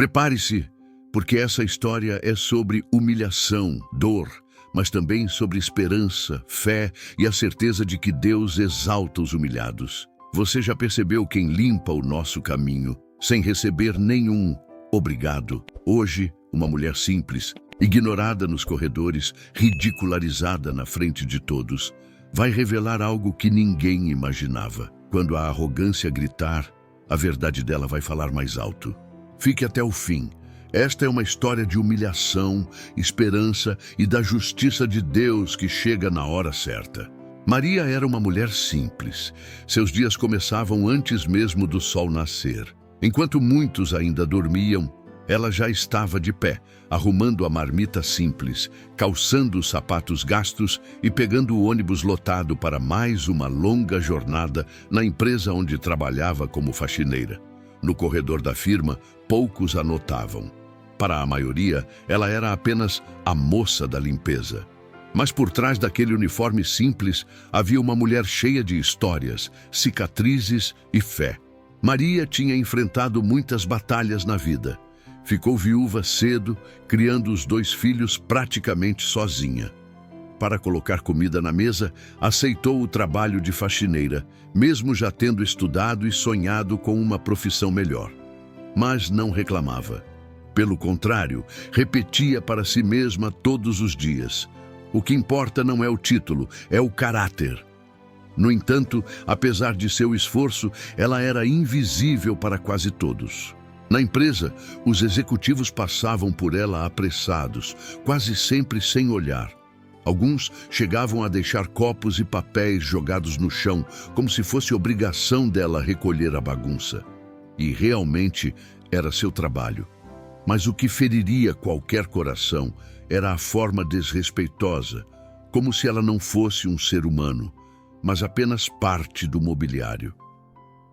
Prepare-se, porque essa história é sobre humilhação, dor, mas também sobre esperança, fé e a certeza de que Deus exalta os humilhados. Você já percebeu quem limpa o nosso caminho, sem receber nenhum obrigado? Hoje, uma mulher simples, ignorada nos corredores, ridicularizada na frente de todos, vai revelar algo que ninguém imaginava. Quando a arrogância gritar, a verdade dela vai falar mais alto. Fique até o fim. Esta é uma história de humilhação, esperança e da justiça de Deus que chega na hora certa. Maria era uma mulher simples. Seus dias começavam antes mesmo do sol nascer. Enquanto muitos ainda dormiam, ela já estava de pé, arrumando a marmita simples, calçando os sapatos gastos e pegando o ônibus lotado para mais uma longa jornada na empresa onde trabalhava como faxineira. No corredor da firma, poucos a notavam. Para a maioria, ela era apenas a moça da limpeza. Mas por trás daquele uniforme simples, havia uma mulher cheia de histórias, cicatrizes e fé. Maria tinha enfrentado muitas batalhas na vida. Ficou viúva cedo, criando os 2 filhos praticamente sozinha. Para colocar comida na mesa, aceitou o trabalho de faxineira, mesmo já tendo estudado e sonhado com uma profissão melhor. Mas não reclamava. Pelo contrário, repetia para si mesma todos os dias: o que importa não é o título, é o caráter. No entanto, apesar de seu esforço, ela era invisível para quase todos. Na empresa, os executivos passavam por ela apressados, quase sempre sem olhar. Alguns chegavam a deixar copos e papéis jogados no chão, como se fosse obrigação dela recolher a bagunça. E realmente era seu trabalho. Mas o que feriria qualquer coração era a forma desrespeitosa, como se ela não fosse um ser humano, mas apenas parte do mobiliário.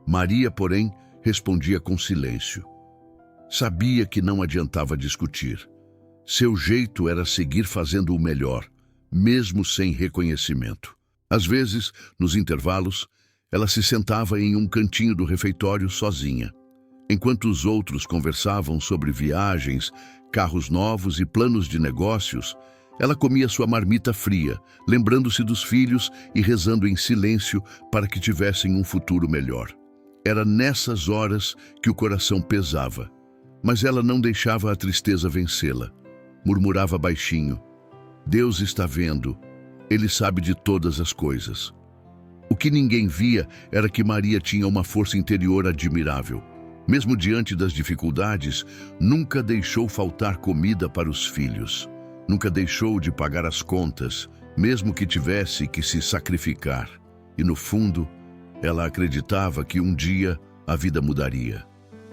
Maria, porém, respondia com silêncio. Sabia que não adiantava discutir. Seu jeito era seguir fazendo o melhor, mesmo sem reconhecimento. Às vezes, nos intervalos, ela se sentava em um cantinho do refeitório sozinha. Enquanto os outros conversavam sobre viagens, carros novos e planos de negócios, ela comia sua marmita fria, lembrando-se dos filhos e rezando em silêncio para que tivessem um futuro melhor. Era nessas horas que o coração pesava, mas ela não deixava a tristeza vencê-la. Murmurava baixinho: Deus está vendo, Ele sabe de todas as coisas. O que ninguém via era que Maria tinha uma força interior admirável. Mesmo diante das dificuldades, nunca deixou faltar comida para os filhos. Nunca deixou de pagar as contas, mesmo que tivesse que se sacrificar. E no fundo, ela acreditava que um dia a vida mudaria.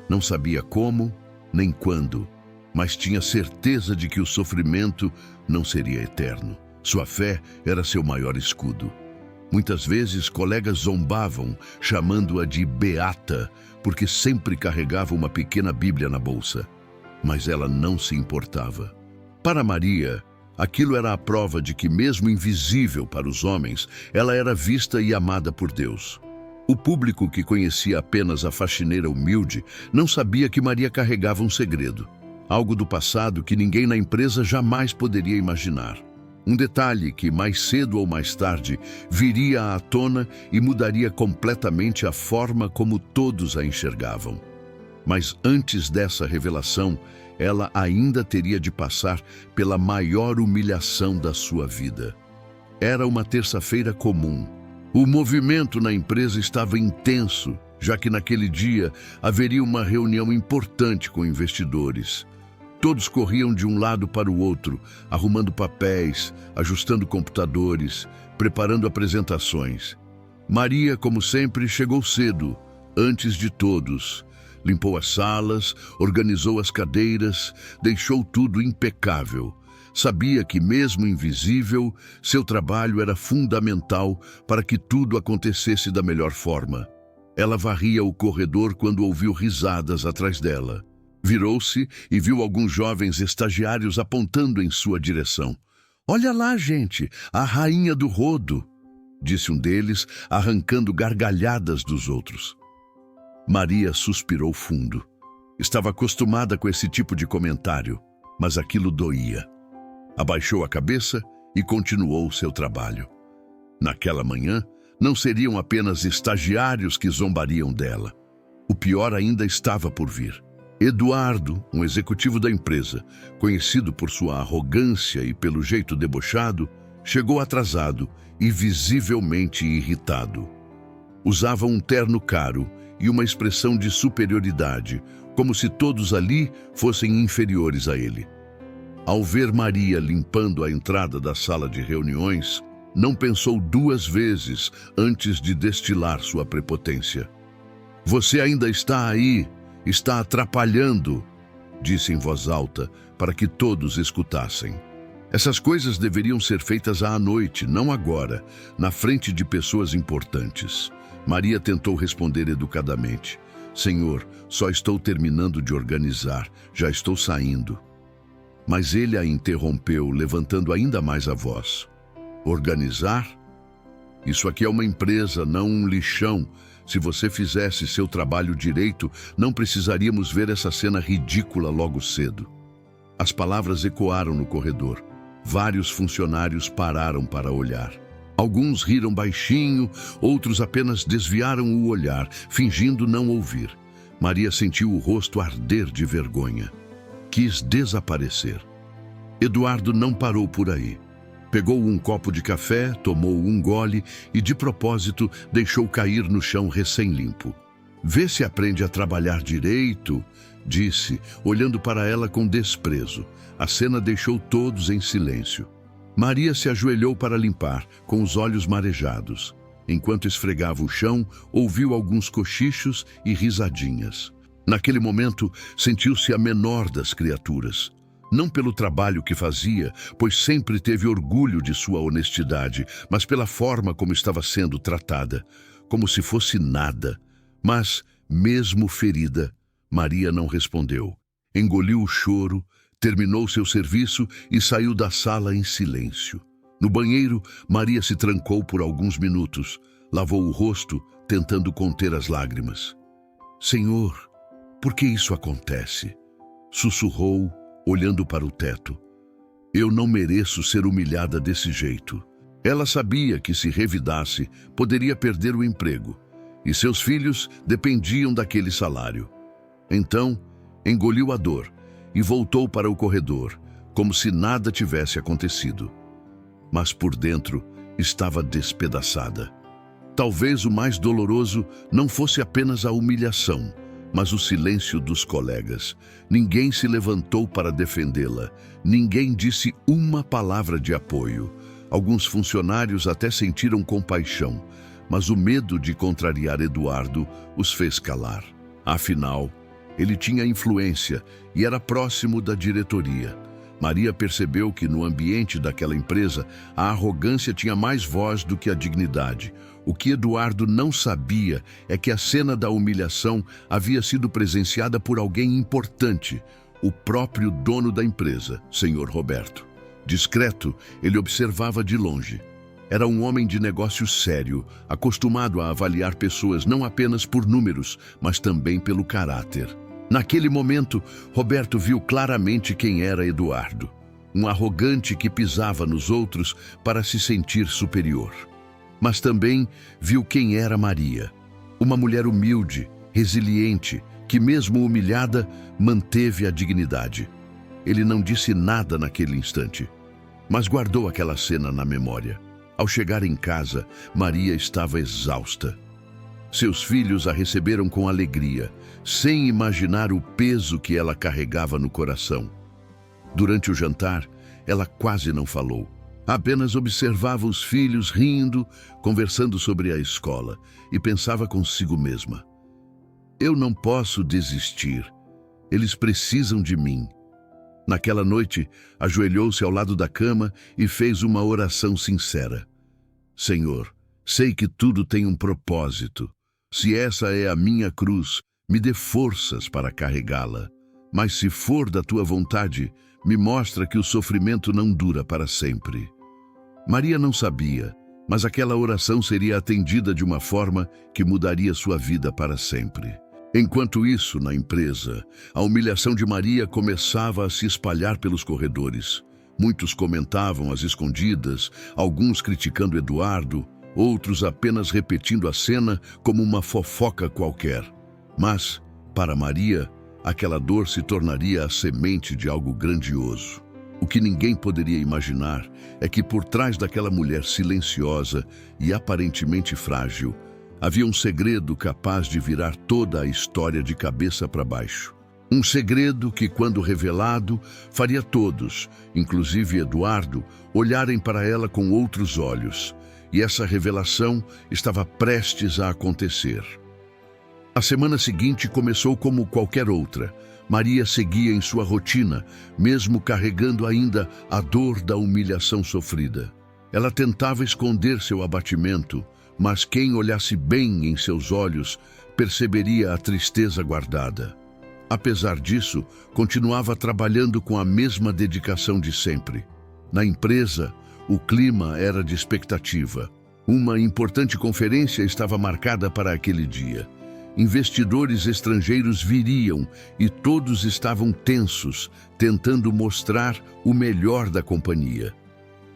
Não sabia como, nem quando, mas tinha certeza de que o sofrimento não seria eterno. Sua fé era seu maior escudo. Muitas vezes, colegas zombavam, chamando-a de beata, porque sempre carregava uma pequena Bíblia na bolsa. Mas ela não se importava. Para Maria, aquilo era a prova de que, mesmo invisível para os homens, ela era vista e amada por Deus. O público, que conhecia apenas a faxineira humilde, não sabia que Maria carregava um segredo. Algo do passado que ninguém na empresa jamais poderia imaginar. Um detalhe que, mais cedo ou mais tarde, viria à tona e mudaria completamente a forma como todos a enxergavam. Mas antes dessa revelação, ela ainda teria de passar pela maior humilhação da sua vida. Era uma terça-feira comum. O movimento na empresa estava intenso, já que naquele dia haveria uma reunião importante com investidores. Todos corriam de um lado para o outro, arrumando papéis, ajustando computadores, preparando apresentações. Maria, como sempre, chegou cedo, antes de todos. Limpou as salas, organizou as cadeiras, deixou tudo impecável. Sabia que, mesmo invisível, seu trabalho era fundamental para que tudo acontecesse da melhor forma. Ela varria o corredor quando ouviu risadas atrás dela. Virou-se e viu alguns jovens estagiários apontando em sua direção. "Olha lá, gente, a rainha do rodo", disse um deles, arrancando gargalhadas dos outros. Maria suspirou fundo. Estava acostumada com esse tipo de comentário, mas aquilo doía. Abaixou a cabeça e continuou seu trabalho. Naquela manhã, não seriam apenas estagiários que zombariam dela. O pior ainda estava por vir. Eduardo, um executivo da empresa, conhecido por sua arrogância e pelo jeito debochado, chegou atrasado e visivelmente irritado. Usava um terno caro e uma expressão de superioridade, como se todos ali fossem inferiores a ele. Ao ver Maria limpando a entrada da sala de reuniões, não pensou duas vezes antes de destilar sua prepotência. "Você ainda está aí, está atrapalhando", disse em voz alta para que todos escutassem. Essas coisas deveriam ser feitas à noite, não agora, na frente de pessoas importantes. Maria tentou responder educadamente: "Senhor, só estou terminando de organizar, já estou saindo." Mas ele a interrompeu, levantando ainda mais a voz. "Organizar? Isso aqui é uma empresa, não um lixão. Se você fizesse seu trabalho direito, não precisaríamos ver essa cena ridícula logo cedo." As palavras ecoaram no corredor. Vários funcionários pararam para olhar. Alguns riram baixinho, outros apenas desviaram o olhar, fingindo não ouvir. Maria sentiu o rosto arder de vergonha. Quis desaparecer. Eduardo não parou por aí. Pegou um copo de café, tomou um gole e, de propósito, deixou cair no chão recém-limpo. "Vê se aprende a trabalhar direito", disse, olhando para ela com desprezo. A cena deixou todos em silêncio. Maria se ajoelhou para limpar, com os olhos marejados. Enquanto esfregava o chão, ouviu alguns cochichos e risadinhas. Naquele momento, sentiu-se a menor das criaturas. Não pelo trabalho que fazia, pois sempre teve orgulho de sua honestidade, mas pela forma como estava sendo tratada, como se fosse nada. Mas, mesmo ferida, Maria não respondeu. Engoliu o choro, terminou seu serviço e saiu da sala em silêncio. No banheiro, Maria se trancou por alguns minutos, lavou o rosto, tentando conter as lágrimas. "Senhor, por que isso acontece?" sussurrou, olhando para o teto. "Eu não mereço ser humilhada desse jeito." Ela sabia que, se revidasse, poderia perder o emprego, e seus filhos dependiam daquele salário. Então, engoliu a dor e voltou para o corredor, como se nada tivesse acontecido. Mas por dentro estava despedaçada. Talvez o mais doloroso não fosse apenas a humilhação, mas o silêncio dos colegas. Ninguém se levantou para defendê-la. Ninguém disse uma palavra de apoio. Alguns funcionários até sentiram compaixão, mas o medo de contrariar Eduardo os fez calar. Afinal, ele tinha influência e era próximo da diretoria. Maria percebeu que no ambiente daquela empresa a arrogância tinha mais voz do que a dignidade. O que Eduardo não sabia é que a cena da humilhação havia sido presenciada por alguém importante, o próprio dono da empresa, Sr. Roberto. Discreto, ele observava de longe. Era um homem de negócio sério, acostumado a avaliar pessoas não apenas por números, mas também pelo caráter. Naquele momento, Roberto viu claramente quem era Eduardo. Um arrogante que pisava nos outros para se sentir superior. Mas também viu quem era Maria. Uma mulher humilde, resiliente, que mesmo humilhada, manteve a dignidade. Ele não disse nada naquele instante, mas guardou aquela cena na memória. Ao chegar em casa, Maria estava exausta. Seus filhos a receberam com alegria, sem imaginar o peso que ela carregava no coração. Durante o jantar, ela quase não falou. Apenas observava os filhos rindo, conversando sobre a escola, e pensava consigo mesma: "Eu não posso desistir. Eles precisam de mim." Naquela noite, ajoelhou-se ao lado da cama e fez uma oração sincera. "Senhor, sei que tudo tem um propósito. Se essa é a minha cruz, me dê forças para carregá-la. Mas se for da tua vontade, me mostra que o sofrimento não dura para sempre." Maria não sabia, mas aquela oração seria atendida de uma forma que mudaria sua vida para sempre. Enquanto isso, na empresa, a humilhação de Maria começava a se espalhar pelos corredores. Muitos comentavam às escondidas, alguns criticando Eduardo, outros apenas repetindo a cena como uma fofoca qualquer. Mas, para Maria, aquela dor se tornaria a semente de algo grandioso. O que ninguém poderia imaginar é que por trás daquela mulher silenciosa e aparentemente frágil, havia um segredo capaz de virar toda a história de cabeça para baixo. Um segredo que, quando revelado, faria todos, inclusive Eduardo, olharem para ela com outros olhos. E essa revelação estava prestes a acontecer. A semana seguinte começou como qualquer outra. Maria seguia em sua rotina, mesmo carregando ainda a dor da humilhação sofrida. Ela tentava esconder seu abatimento, mas quem olhasse bem em seus olhos perceberia a tristeza guardada. Apesar disso, continuava trabalhando com a mesma dedicação de sempre. Na empresa, o clima era de expectativa. Uma importante conferência estava marcada para aquele dia. Investidores estrangeiros viriam e todos estavam tensos, tentando mostrar o melhor da companhia.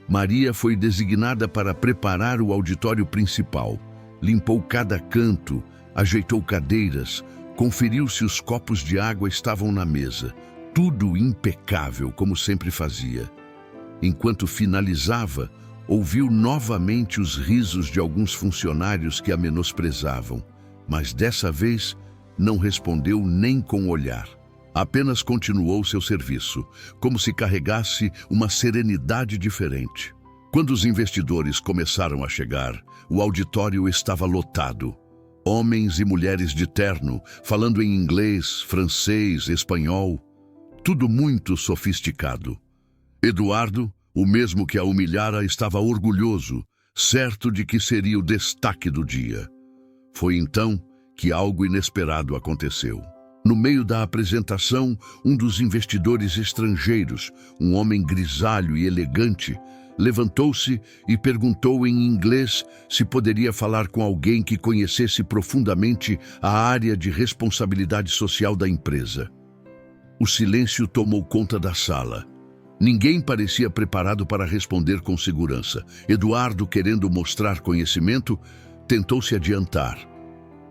Maria foi designada para preparar o auditório principal. Limpou cada canto, ajeitou cadeiras, conferiu se os copos de água estavam na mesa. Tudo impecável, como sempre fazia. Enquanto finalizava, ouviu novamente os risos de alguns funcionários que a menosprezavam, mas dessa vez não respondeu nem com o olhar. Apenas continuou seu serviço, como se carregasse uma serenidade diferente. Quando os investidores começaram a chegar, o auditório estava lotado. Homens e mulheres de terno, falando em inglês, francês, espanhol, tudo muito sofisticado. Eduardo, o mesmo que a humilhara, estava orgulhoso, certo de que seria o destaque do dia. Foi então que algo inesperado aconteceu. No meio da apresentação, um dos investidores estrangeiros, um homem grisalho e elegante, levantou-se e perguntou em inglês se poderia falar com alguém que conhecesse profundamente a área de responsabilidade social da empresa. O silêncio tomou conta da sala. Ninguém parecia preparado para responder com segurança. Eduardo, querendo mostrar conhecimento, tentou se adiantar,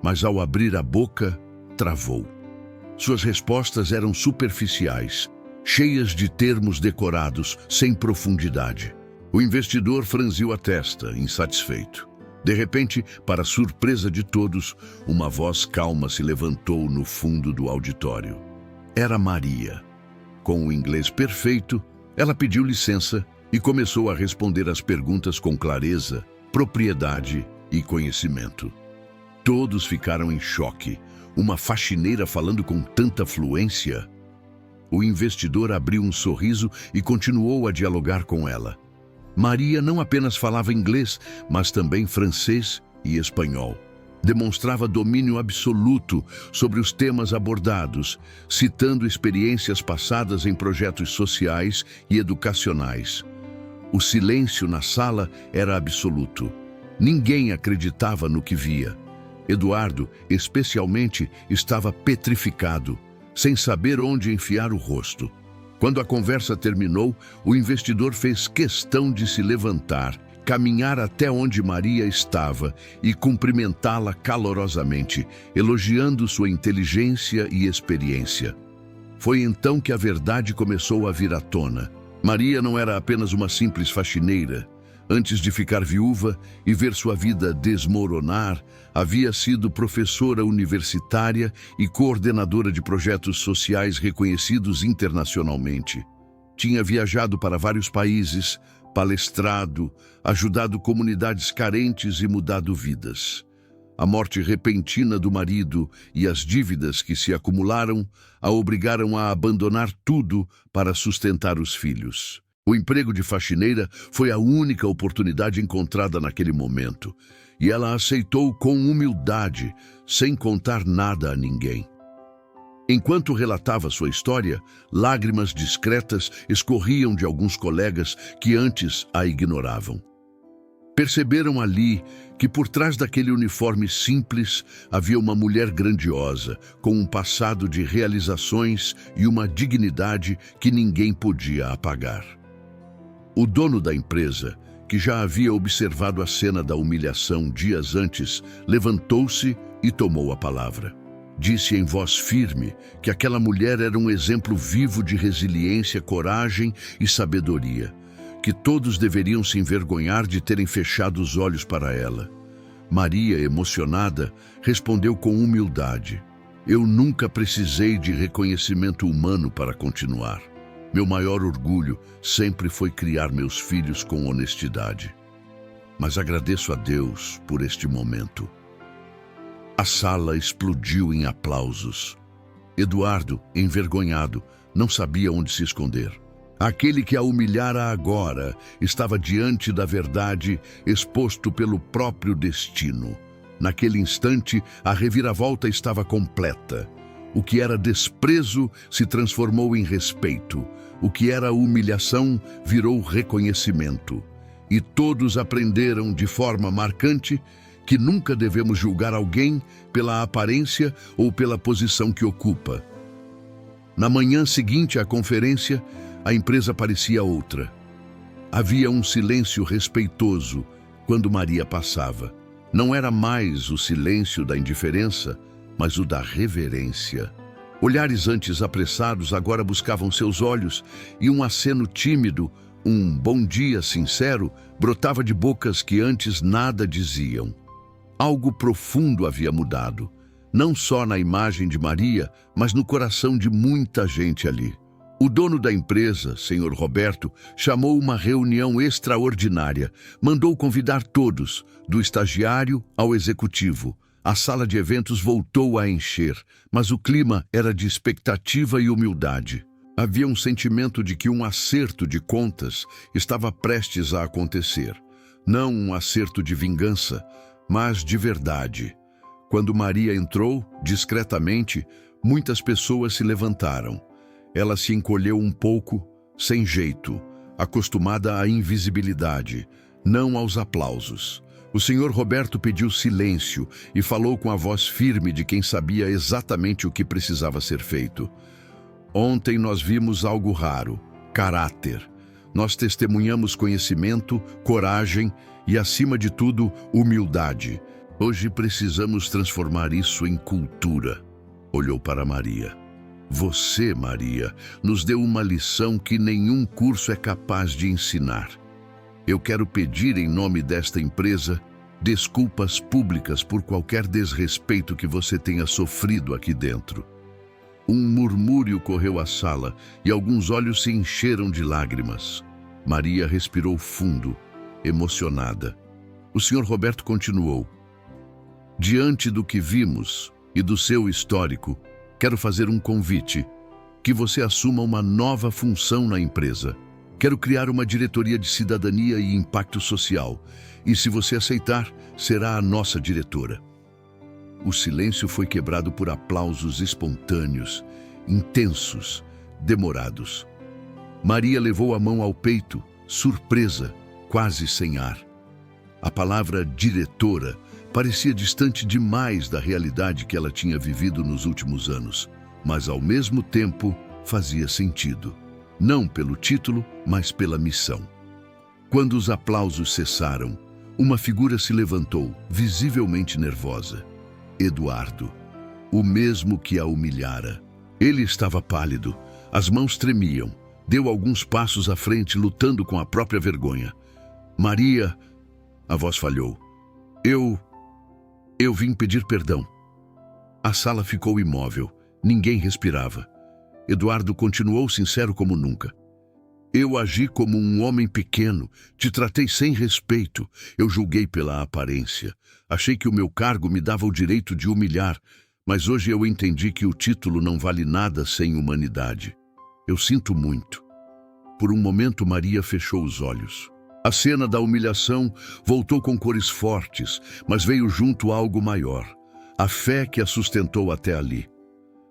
mas ao abrir a boca, travou. Suas respostas eram superficiais, cheias de termos decorados, sem profundidade. O investidor franziu a testa, insatisfeito. De repente, para surpresa de todos, uma voz calma se levantou no fundo do auditório. Era Maria. Com o inglês perfeito, ela pediu licença e começou a responder as perguntas com clareza, propriedade e conhecimento. Todos ficaram em choque. Uma faxineira falando com tanta fluência? O investidor abriu um sorriso e continuou a dialogar com ela. Maria não apenas falava inglês, mas também francês e espanhol. Demonstrava domínio absoluto sobre os temas abordados, citando experiências passadas em projetos sociais e educacionais. O silêncio na sala era absoluto. Ninguém acreditava no que via. Eduardo, especialmente, estava petrificado, sem saber onde enfiar o rosto. Quando a conversa terminou, o investidor fez questão de se levantar, caminhar até onde Maria estava e cumprimentá-la calorosamente, elogiando sua inteligência e experiência. Foi então que a verdade começou a vir à tona. Maria não era apenas uma simples faxineira. Antes de ficar viúva e ver sua vida desmoronar, havia sido professora universitária e coordenadora de projetos sociais reconhecidos internacionalmente. Tinha viajado para vários países, palestrado, ajudado comunidades carentes e mudado vidas. A morte repentina do marido e as dívidas que se acumularam a obrigaram a abandonar tudo para sustentar os filhos. O emprego de faxineira foi a única oportunidade encontrada naquele momento, e ela aceitou com humildade, sem contar nada a ninguém. Enquanto relatava sua história, lágrimas discretas escorriam de alguns colegas que antes a ignoravam. Perceberam ali que por trás daquele uniforme simples havia uma mulher grandiosa, com um passado de realizações e uma dignidade que ninguém podia apagar. O dono da empresa, que já havia observado a cena da humilhação dias antes, levantou-se e tomou a palavra. Disse em voz firme que aquela mulher era um exemplo vivo de resiliência, coragem e sabedoria, que todos deveriam se envergonhar de terem fechado os olhos para ela. Maria, emocionada, respondeu com humildade: "Eu nunca precisei de reconhecimento humano para continuar. Meu maior orgulho sempre foi criar meus filhos com honestidade. Mas agradeço a Deus por este momento." A sala explodiu em aplausos. Eduardo, envergonhado, não sabia onde se esconder. Aquele que a humilhara agora estava diante da verdade, exposto pelo próprio destino. Naquele instante, a reviravolta estava completa. O que era desprezo se transformou em respeito. O que era humilhação virou reconhecimento. E todos aprenderam de forma marcante que nunca devemos julgar alguém pela aparência ou pela posição que ocupa. Na manhã seguinte à conferência, a empresa parecia outra. Havia um silêncio respeitoso quando Maria passava. Não era mais o silêncio da indiferença, mas o da reverência. Olhares antes apressados agora buscavam seus olhos e um aceno tímido, um bom dia sincero, brotava de bocas que antes nada diziam. Algo profundo havia mudado, não só na imagem de Maria, mas no coração de muita gente ali. O dono da empresa, Sr. Roberto, chamou uma reunião extraordinária. Mandou convidar todos, do estagiário ao executivo. A sala de eventos voltou a encher, mas o clima era de expectativa e humildade. Havia um sentimento de que um acerto de contas estava prestes a acontecer. Não um acerto de vingança, mas de verdade. Quando Maria entrou, discretamente, muitas pessoas se levantaram. Ela se encolheu um pouco, sem jeito, acostumada à invisibilidade, não aos aplausos. O Sr. Roberto pediu silêncio e falou com a voz firme de quem sabia exatamente o que precisava ser feito. Ontem nós vimos algo raro: caráter. Nós testemunhamos conhecimento, coragem e, acima de tudo, humildade. Hoje precisamos transformar isso em cultura. Olhou para Maria. Você, Maria, nos deu uma lição que nenhum curso é capaz de ensinar. Eu quero pedir em nome desta empresa desculpas públicas por qualquer desrespeito que você tenha sofrido aqui dentro. Um murmúrio correu à sala e alguns olhos se encheram de lágrimas. Maria respirou fundo, emocionada. O Sr. Roberto continuou: "Diante do que vimos e do seu histórico, quero fazer um convite, que você assuma uma nova função na empresa. Quero criar uma diretoria de cidadania e impacto social, e se você aceitar, será a nossa diretora." O silêncio foi quebrado por aplausos espontâneos, intensos, demorados. Maria levou a mão ao peito, surpresa, quase sem ar. A palavra diretora parecia distante demais da realidade que ela tinha vivido nos últimos anos, mas ao mesmo tempo fazia sentido. Não pelo título, mas pela missão. Quando os aplausos cessaram, uma figura se levantou, visivelmente nervosa. Eduardo, o mesmo que a humilhara. Ele estava pálido, as mãos tremiam, deu alguns passos à frente, lutando com a própria vergonha. "Maria", a voz falhou. Eu vim pedir perdão." A sala ficou imóvel, ninguém respirava. Eduardo continuou sincero como nunca. "Eu agi como um homem pequeno, te tratei sem respeito, eu julguei pela aparência. Achei que o meu cargo me dava o direito de humilhar, mas hoje eu entendi que o título não vale nada sem humanidade. Eu sinto muito." Por um momento, Maria fechou os olhos. A cena da humilhação voltou com cores fortes, mas veio junto algo maior: a fé que a sustentou até ali.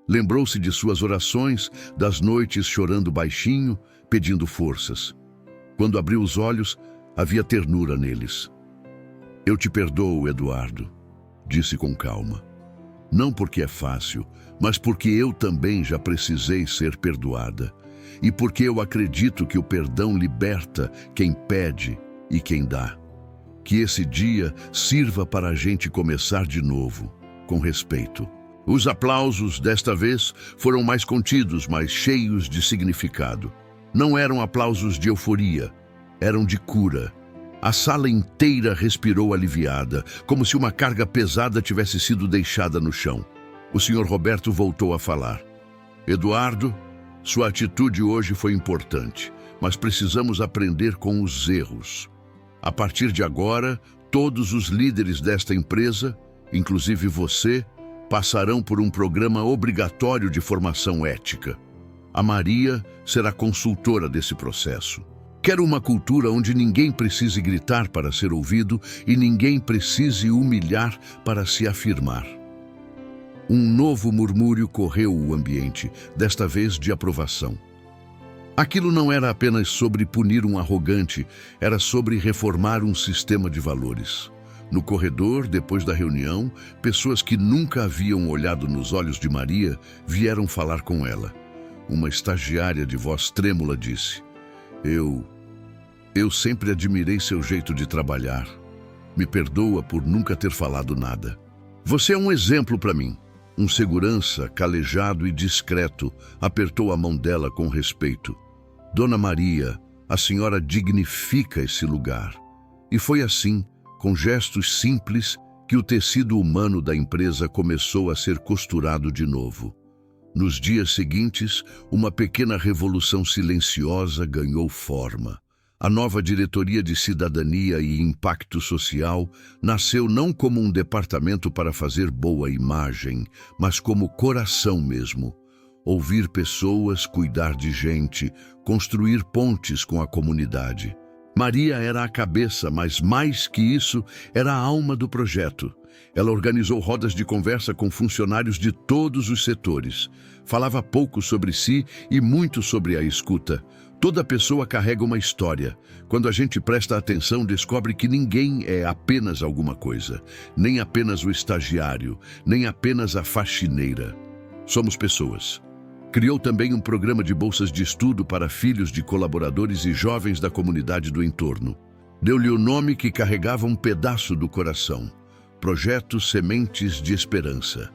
Lembrou-se de suas orações, das noites chorando baixinho, pedindo forças. Quando abriu os olhos, havia ternura neles. Eu te perdoo, Eduardo, disse com calma. Não porque é fácil, mas porque eu também já precisei ser perdoada. E porque eu acredito que o perdão liberta quem pede e quem dá. Que esse dia sirva para a gente começar de novo, com respeito. Os aplausos, desta vez, foram mais contidos, mas cheios de significado. Não eram aplausos de euforia, eram de cura. A sala inteira respirou aliviada, como se uma carga pesada tivesse sido deixada no chão. O Sr. Roberto voltou a falar. Eduardo, sua atitude hoje foi importante, mas precisamos aprender com os erros. A partir de agora, todos os líderes desta empresa, inclusive você, passarão por um programa obrigatório de formação ética. A Maria será consultora desse processo. Quero uma cultura onde ninguém precise gritar para ser ouvido e ninguém precise humilhar para se afirmar. Um novo murmúrio correu o ambiente, desta vez de aprovação. Aquilo não era apenas sobre punir um arrogante, era sobre reformar um sistema de valores. No corredor, depois da reunião, pessoas que nunca haviam olhado nos olhos de Maria vieram falar com ela. Uma estagiária de voz trêmula disse: Eu sempre admirei seu jeito de trabalhar. Me perdoa por nunca ter falado nada. Você é um exemplo para mim. Um segurança, calejado e discreto, apertou a mão dela com respeito. Dona Maria, a senhora dignifica esse lugar. E foi assim, com gestos simples, que o tecido humano da empresa começou a ser costurado de novo. Nos dias seguintes, uma pequena revolução silenciosa ganhou forma. A nova Diretoria de Cidadania e Impacto Social nasceu não como um departamento para fazer boa imagem, mas como coração mesmo. Ouvir pessoas, cuidar de gente, construir pontes com a comunidade. Maria era a cabeça, mas mais que isso, era a alma do projeto. Ela organizou rodas de conversa com funcionários de todos os setores. Falava pouco sobre si e muito sobre a escuta. Toda pessoa carrega uma história. Quando a gente presta atenção, descobre que ninguém é apenas alguma coisa. Nem apenas o estagiário, nem apenas a faxineira. Somos pessoas. Criou também um programa de bolsas de estudo para filhos de colaboradores e jovens da comunidade do entorno. Deu-lhe o nome que carregava um pedaço do coração: Projeto Sementes de Esperança.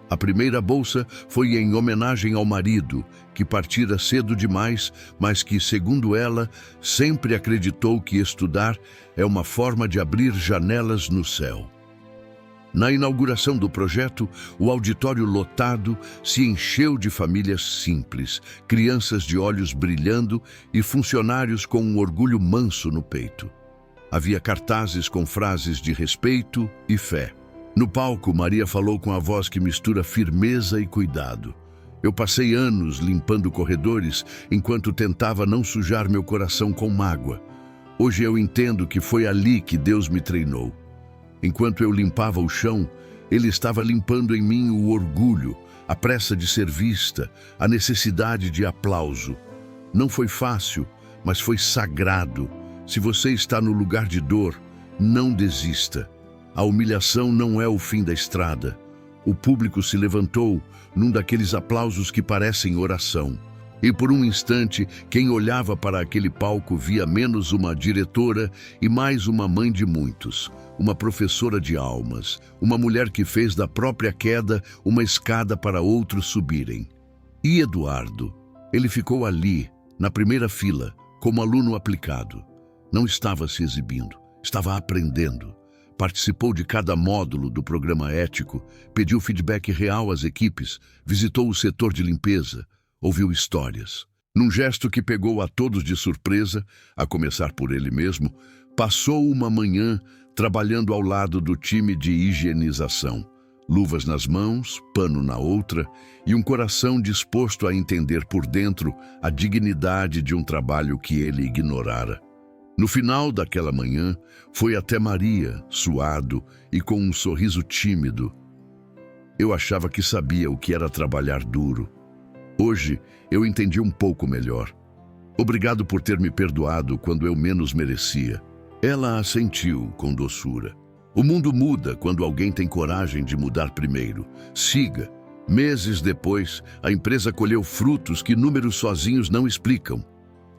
A primeira bolsa foi em homenagem ao marido, que partira cedo demais, mas que, segundo ela, sempre acreditou que estudar é uma forma de abrir janelas no céu. Na inauguração do projeto, o auditório lotado se encheu de famílias simples, crianças de olhos brilhando e funcionários com um orgulho manso no peito. Havia cartazes com frases de respeito e fé. No palco, Maria falou com a voz que mistura firmeza e cuidado. Eu passei anos limpando corredores enquanto tentava não sujar meu coração com mágoa. Hoje eu entendo que foi ali que Deus me treinou. Enquanto eu limpava o chão, Ele estava limpando em mim o orgulho, a pressa de ser vista, a necessidade de aplauso. Não foi fácil, mas foi sagrado. Se você está no lugar de dor, não desista. A humilhação não é o fim da estrada. O público se levantou num daqueles aplausos que parecem oração. E por um instante, quem olhava para aquele palco via menos uma diretora e mais uma mãe de muitos, uma professora de almas, uma mulher que fez da própria queda uma escada para outros subirem. E Eduardo, ele ficou ali, na primeira fila, como aluno aplicado. Não estava se exibindo, estava aprendendo. Participou de cada módulo do programa ético, pediu feedback real às equipes, visitou o setor de limpeza, ouviu histórias. Num gesto que pegou a todos de surpresa, a começar por ele mesmo, passou uma manhã trabalhando ao lado do time de higienização. Luvas nas mãos, pano na outra e um coração disposto a entender por dentro a dignidade de um trabalho que ele ignorara. No final daquela manhã, foi até Maria, suado e com um sorriso tímido. Eu achava que sabia o que era trabalhar duro. Hoje, eu entendi um pouco melhor. Obrigado por ter me perdoado quando eu menos merecia. Ela assentiu com doçura. O mundo muda quando alguém tem coragem de mudar primeiro. Siga. Meses depois, a empresa colheu frutos que números sozinhos não explicam.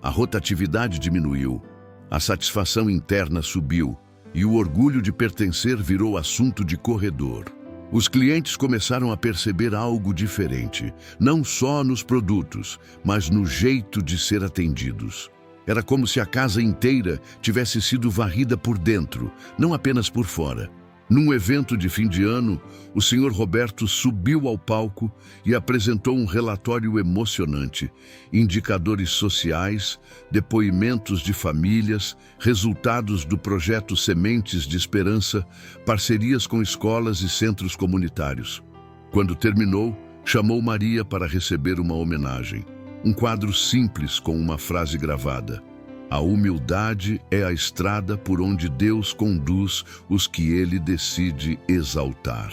A rotatividade diminuiu, a satisfação interna subiu e o orgulho de pertencer virou assunto de corredor. Os clientes começaram a perceber algo diferente, não só nos produtos, mas no jeito de ser atendidos. Era como se a casa inteira tivesse sido varrida por dentro, não apenas por fora. Num evento de fim de ano, o Sr. Roberto subiu ao palco e apresentou um relatório emocionante, indicadores sociais, depoimentos de famílias, resultados do projeto Sementes de Esperança, parcerias com escolas e centros comunitários. Quando terminou, chamou Maria para receber uma homenagem. Um quadro simples com uma frase gravada: "A humildade é a estrada por onde Deus conduz os que Ele decide exaltar."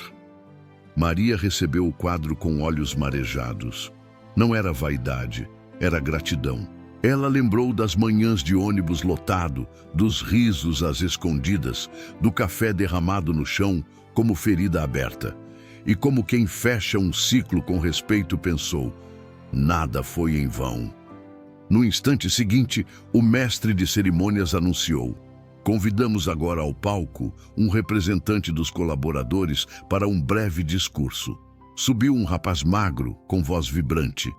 Maria recebeu o quadro com olhos marejados. Não era vaidade, era gratidão. Ela lembrou das manhãs de ônibus lotado, dos risos às escondidas, do café derramado no chão como ferida aberta. E como quem fecha um ciclo com respeito, pensou: nada foi em vão. No instante seguinte, o mestre de cerimônias anunciou: "Convidamos agora ao palco um representante dos colaboradores para um breve discurso." Subiu um rapaz magro, com voz vibrante.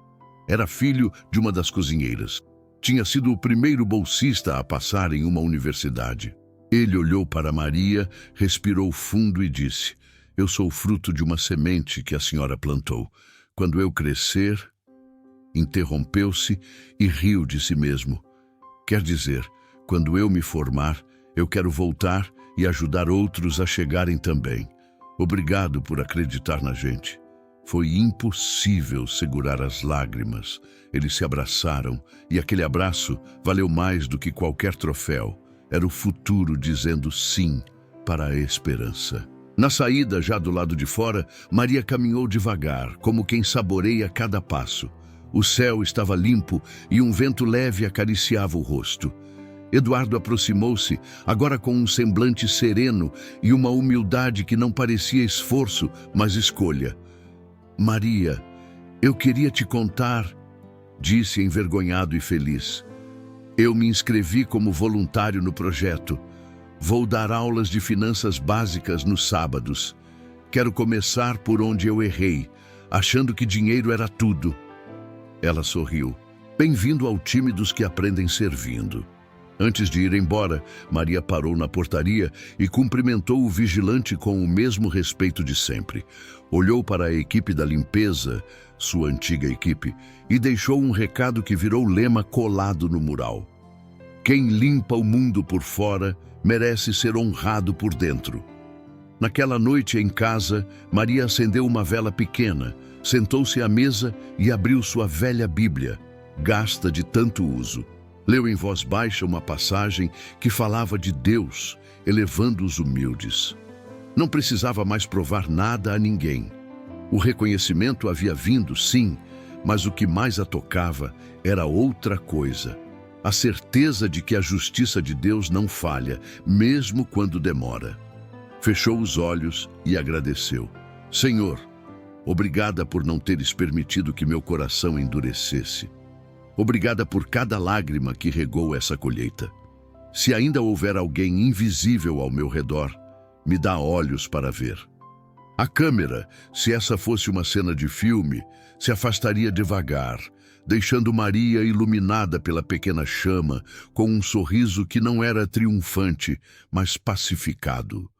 Era filho de uma das cozinheiras. Tinha sido o primeiro bolsista a passar em uma universidade. Ele olhou para Maria, respirou fundo e disse: "Eu sou fruto de uma semente que a senhora plantou. Quando eu crescer..." Interrompeu-se e riu de si mesmo. "Quer dizer, quando eu me formar, eu quero voltar e ajudar outros a chegarem também. Obrigado por acreditar na gente." Foi impossível segurar as lágrimas. Eles se abraçaram e aquele abraço valeu mais do que qualquer troféu. Era o futuro dizendo sim para a esperança. Na saída, já do lado de fora, Maria caminhou devagar, como quem saboreia cada passo. O céu estava limpo e um vento leve acariciava o rosto. Eduardo aproximou-se, agora com um semblante sereno e uma humildade que não parecia esforço, mas escolha. "Maria, eu queria te contar", disse envergonhado e feliz. "Eu me inscrevi como voluntário no projeto. Vou dar aulas de finanças básicas nos sábados. Quero começar por onde eu errei, achando que dinheiro era tudo." Ela sorriu. "Bem-vindo ao time dos que aprendem servindo." Antes de ir embora, Maria parou na portaria e cumprimentou o vigilante com o mesmo respeito de sempre. Olhou para a equipe da limpeza, sua antiga equipe, e deixou um recado que virou lema colado no mural: "Quem limpa o mundo por fora merece ser honrado por dentro." Naquela noite em casa, Maria acendeu uma vela pequena, sentou-se à mesa e abriu sua velha Bíblia, gasta de tanto uso. Leu em voz baixa uma passagem que falava de Deus, elevando os humildes. Não precisava mais provar nada a ninguém. O reconhecimento havia vindo, sim, mas o que mais a tocava era outra coisa: a certeza de que a justiça de Deus não falha, mesmo quando demora. Fechou os olhos e agradeceu: "Senhor, obrigada por não teres permitido que meu coração endurecesse. Obrigada por cada lágrima que regou essa colheita. Se ainda houver alguém invisível ao meu redor, me dá olhos para ver." A câmera, se essa fosse uma cena de filme, se afastaria devagar, deixando Maria iluminada pela pequena chama, com um sorriso que não era triunfante, mas pacificado.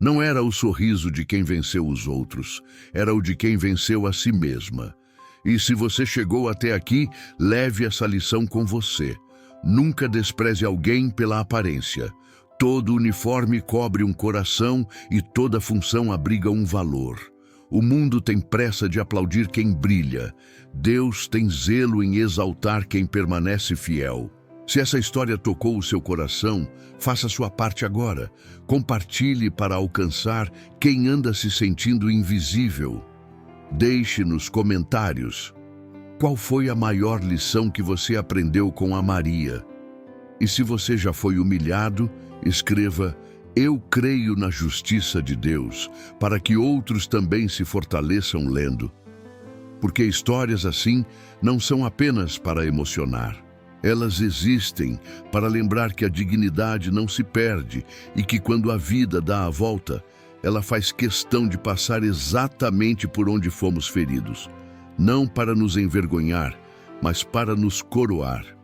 Não era o sorriso de quem venceu os outros, era o de quem venceu a si mesma. E se você chegou até aqui, leve essa lição com você. Nunca despreze alguém pela aparência. Todo uniforme cobre um coração e toda função abriga um valor. O mundo tem pressa de aplaudir quem brilha. Deus tem zelo em exaltar quem permanece fiel. Se essa história tocou o seu coração, faça sua parte agora. Compartilhe para alcançar quem anda se sentindo invisível. Deixe nos comentários qual foi a maior lição que você aprendeu com a Maria. E se você já foi humilhado, escreva: Eu creio na justiça de Deus, para que outros também se fortaleçam lendo. Porque histórias assim não são apenas para emocionar. Elas existem para lembrar que a dignidade não se perde e que quando a vida dá a volta, ela faz questão de passar exatamente por onde fomos feridos. Não para nos envergonhar, mas para nos coroar.